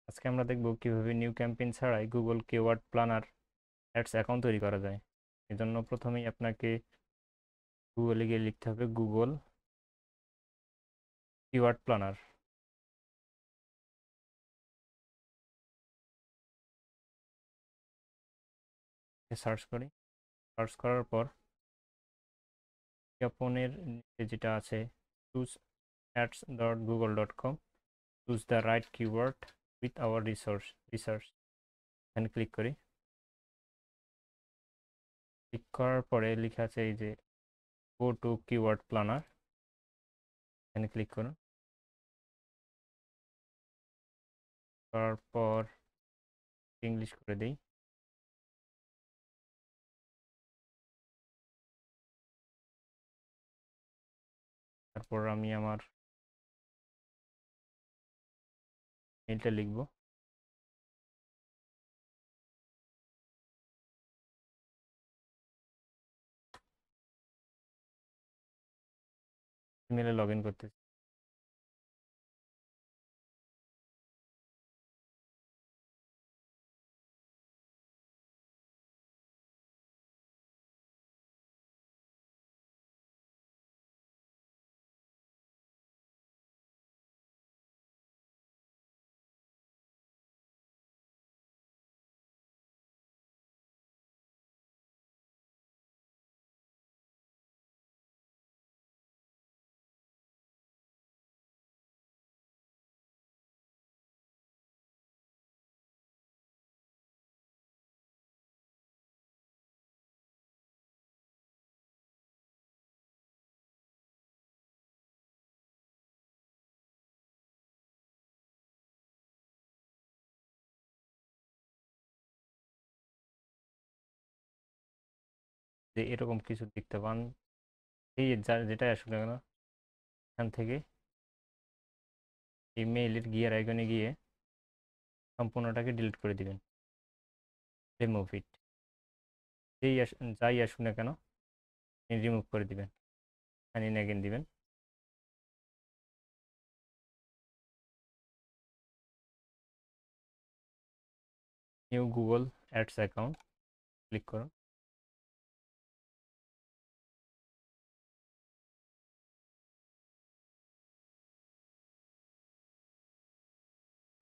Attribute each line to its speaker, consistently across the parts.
Speaker 1: আজকে আমরা দেখব কিভাবে নিউ ক্যাম্পেইন ছাড়াই Google keyword planner ads account তৈরি করা যায়। এজন্য প্রথমেই আপনাকে গুগলে গিয়ে লিখতে হবে গুগল কিওয়ার্ড প্ল্যানার। সার্চ করি। সার্চ করার পর বিজ্ঞাপনের নিচে যেটা আছে choose ads.google.com, choose the right keyword with our research এখানে ক্লিক করি। ক্লিক করার পরে লেখা আছে এই যে গো টু কিওয়ার্ড প্ল্যানার, এখানে ক্লিক করুন। করার পর ইংলিশ করে দিই। তারপর আমি আমার মেলটা লিখব। ইমেলে লগ ইন করতেছি। যে এরকম কিছু দেখতে পান, এই যেটাই আসুক না কেন এখান থেকে এই মেইলের গিয়ার আইকনে গিয়ে সম্পূর্ণটাকে ডিলিট করে দিবেন। রিমুভ ইট, যাই আসুক না কেন রিমুভ করে দিবেন। সাইন ইন অ্যাগেন দিবেন। New Google ads account click করুন।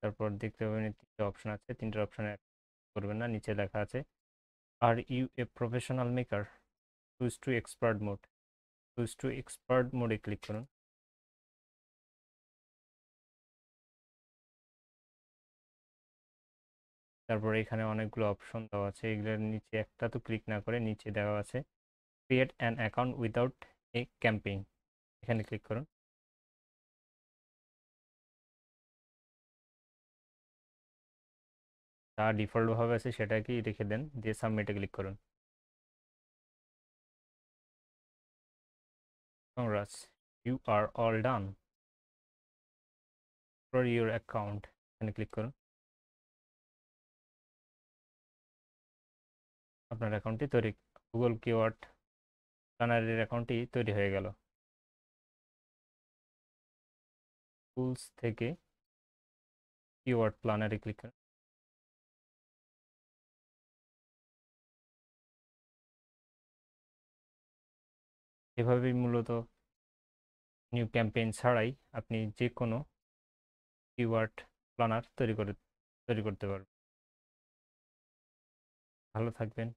Speaker 1: তারপর দেখতে পাবেন তিনটে অপশন আছে, তিনটে অপশনে করবেন না, নিচে লেখা আছে are you a professional maker, choose to expert mode. Choose to expert মোডে ক্লিক করুন। তারপর এখানে অনেকগুলো অপশন দেওয়া আছে, এগুলোর নিচে একটা তো ক্লিক না করে নিচে দেওয়া আছে create an account without a campaign, এখানে ক্লিক করুন। যা ডিফল্টভাবে আছে সেটাকেই রেখে দেন, দিয়ে সাবমিটে ক্লিক করুন। Congrats, you are all done for your account, এখানে ক্লিক করুন। আপনার অ্যাকাউন্টটি তৈরি, গুগল কিওয়ার্ড প্ল্যানারের অ্যাকাউন্টটি তৈরি হয়ে গেল। টুলস থেকে কিওয়ার্ড প্ল্যানারে ক্লিক করুন। এভাবেই মূলত নিউ ক্যাম্পেইন ছাড়াই আপনি যে কোনো কিওয়ার্ড প্ল্যানার তৈরি করতে পারবেন। ভালো থাকবেন।